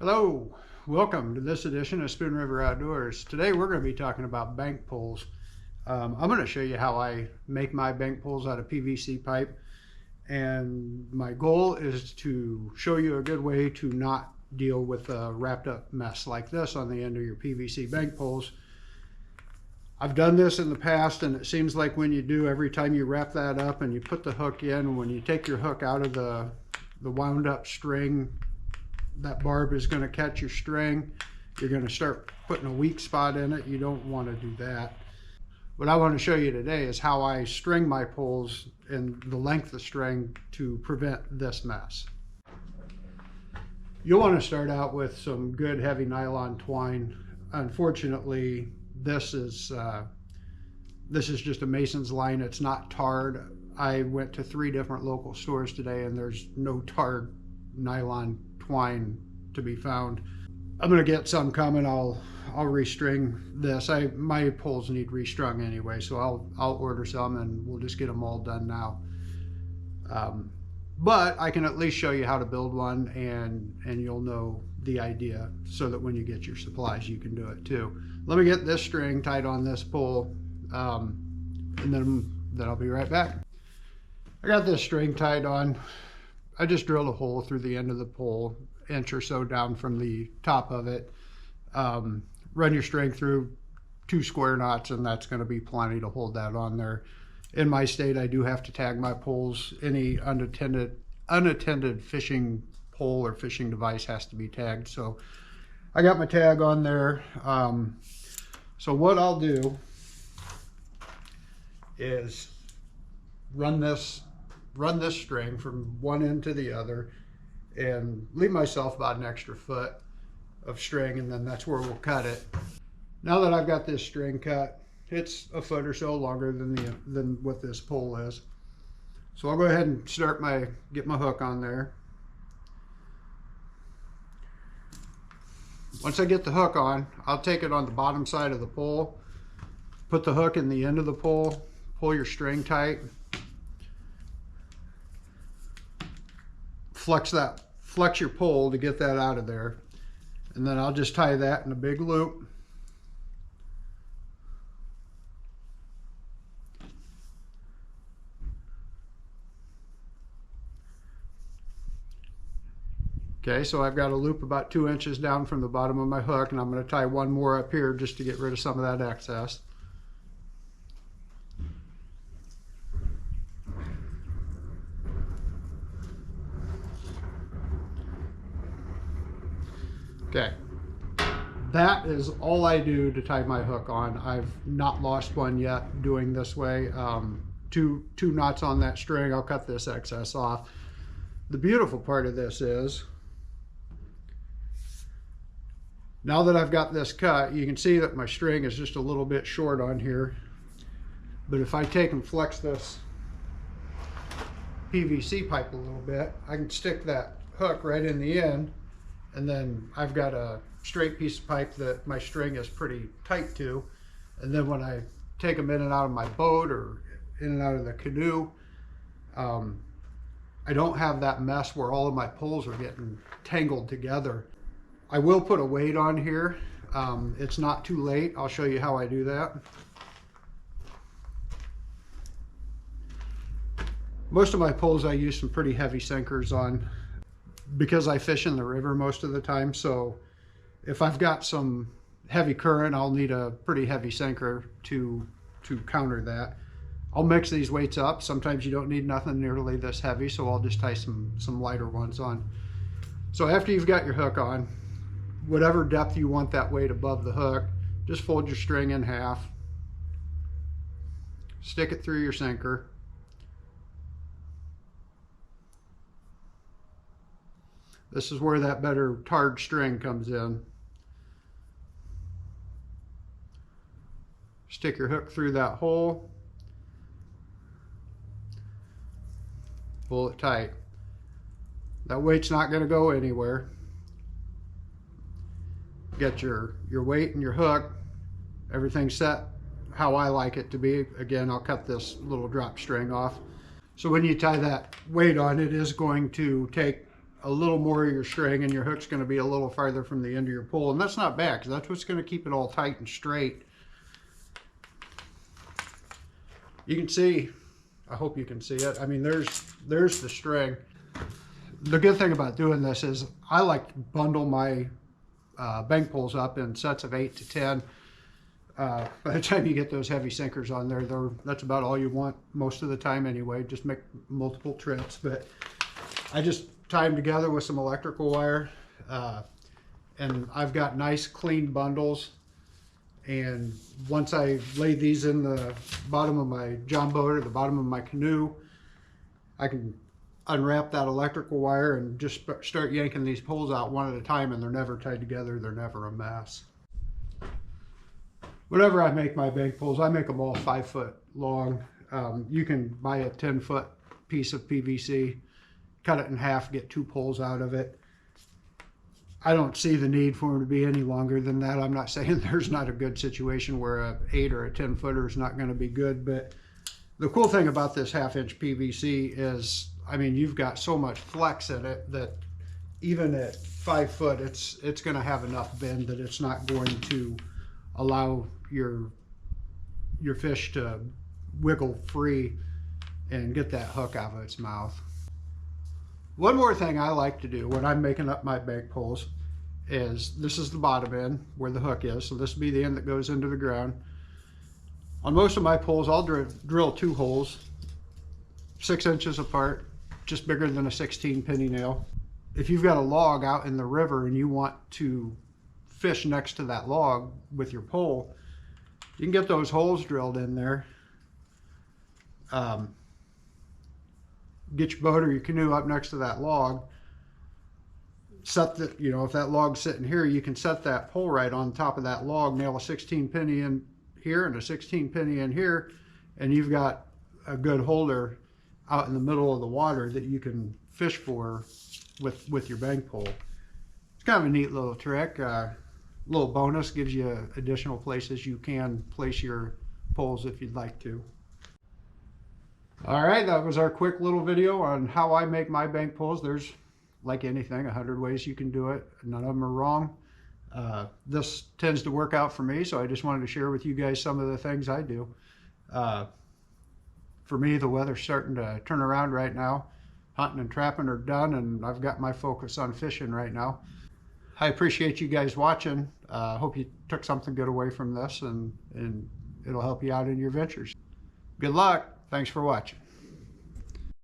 Hello, welcome to this edition of Spoon River Outdoors. Today we're going to be talking about bank poles. I'm going to show you how I make my bank poles out of PVC pipe, and my goal is to show you a good way to not deal with a wrapped up mess like this on the end of your PVC bank poles. I've done this in the past, and it seems like when you do, every time you wrap that up and you put the hook in, when you take your hook out of the wound up string, that barb is going to catch your string. You're going to start putting a weak spot in it. You don't want to do that. What I want to show you today is how I string my poles and the length of string to prevent this mess. You'll want to start out with some good heavy nylon twine. Unfortunately, this is just a mason's line. It's not tarred. I went to 3 different local stores today and there's no tarred nylon twine to be found. I'm gonna get some coming. I'll restring this. My poles need restrung anyway, so I'll order some and we'll just get them all done now. But I can at least show you how to build one, and you'll know the idea, so that when you get your supplies you can do it too. Let me get this string tied on this pole, and then I'll be right back. I got this string tied on. I just drilled a hole through the end of the pole, inch or so down from the top of it. Run your string through 2 square knots, and that's going to be plenty to hold that on there. In my state, I do have to tag my poles. Any unattended fishing pole or fishing device has to be tagged. So I got my tag on there. So what I'll do is run this string from one end to the other and leave myself about an extra foot of string, and then that's where we'll cut it. Now that I've got this string cut, it's a foot or so longer than what this pole is. So I'll go ahead and get my hook on there. Once I get the hook on, I'll take it on the bottom side of the pole, put the hook in the end of the pole, pull your string tight, flex your pole to get that out of there, and then I'll just tie that in a big loop. Okay, so I've got a loop about 2 inches down from the bottom of my hook, and I'm going to tie one more up here just to get rid of some of that excess. Okay, that is all I do to tie my hook on. I've not lost one yet doing this way. Two knots on that string. I'll cut this excess off. The beautiful part of this is, now that I've got this cut, you can see that my string is just a little bit short on here. But if I take and flex this PVC pipe a little bit, I can stick that hook right in the end, and then I've got a straight piece of pipe that my string is pretty tight to. And then when I take them in and out of my boat or in and out of the canoe, I don't have that mess where all of my poles are getting tangled together. I will put a weight on here. It's not too late. I'll show you how I do that. Most of my poles I use some pretty heavy sinkers on, because I fish in the river most of the time. So if I've got some heavy current, I'll need a pretty heavy sinker to counter that. I'll mix these weights up. Sometimes you don't need nothing nearly this heavy, so I'll just tie some lighter ones on. So after you've got your hook on, whatever depth you want that weight above the hook, just fold your string in half, stick it through your sinker, this is where that better tarred string comes in. Stick your hook through that hole, pull it tight. That weight's not going to go anywhere. Get your weight and your hook, everything set how I like it to be. Again, I'll cut this little drop string off. So when you tie that weight on, it is going to take a little more of your string and your hook's going to be a little farther from the end of your pole. And that's not bad, because that's what's going to keep it all tight and straight. You can see, I hope you can see it. I mean, there's the string. The good thing about doing this is I like to bundle my bank poles up in sets of 8 to 10. By the time you get those heavy sinkers on there, that's about all you want most of the time anyway. Just make multiple trips. But I just tie them together with some electrical wire, and I've got nice clean bundles. And once I lay these in the bottom of my john boat or the bottom of my canoe, I can unwrap that electrical wire and just start yanking these poles out one at a time, and they're never tied together. They're never a mess. Whenever I make my bank poles, I make them all 5 foot long. You can buy a 10-foot piece of PVC, cut it in half, get 2 poles out of it. I don't see the need for them to be any longer than that. I'm not saying there's not a good situation where a 8 or a 10 footer is not going to be good, but the cool thing about this 1/2-inch PVC is, I mean, you've got so much flex in it that even at 5 foot, it's going to have enough bend that it's not going to allow your fish to wiggle free and get that hook out of its mouth. One more thing I like to do when I'm making up my bank poles is, this is the bottom end where the hook is, so this will be the end that goes into the ground. On most of my poles, I'll drill 2 holes 6 inches apart, just bigger than a 16 penny nail. If you've got a log out in the river and you want to fish next to that log with your pole, you can get those holes drilled in there. Get your boat or your canoe up next to that log. Set the, you know, if that log's sitting here, you can set that pole right on top of that log, nail a 16 penny in here and a 16 penny in here, and you've got a good holder out in the middle of the water that you can fish for with your bank pole. It's kind of a neat little trick. Little bonus, gives you additional places you can place your poles if you'd like to. All right, that was our quick little video on how I make my bank poles. There's, like anything, 100 ways you can do it. None of them are wrong. This tends to work out for me, so I just wanted to share with you guys some of the things I do. For me, the weather's starting to turn around right now. Hunting and trapping are done, and I've got my focus on fishing right now. I appreciate you guys watching. Hope you took something good away from this, and it'll help you out in your ventures. Good luck. Thanks for watching.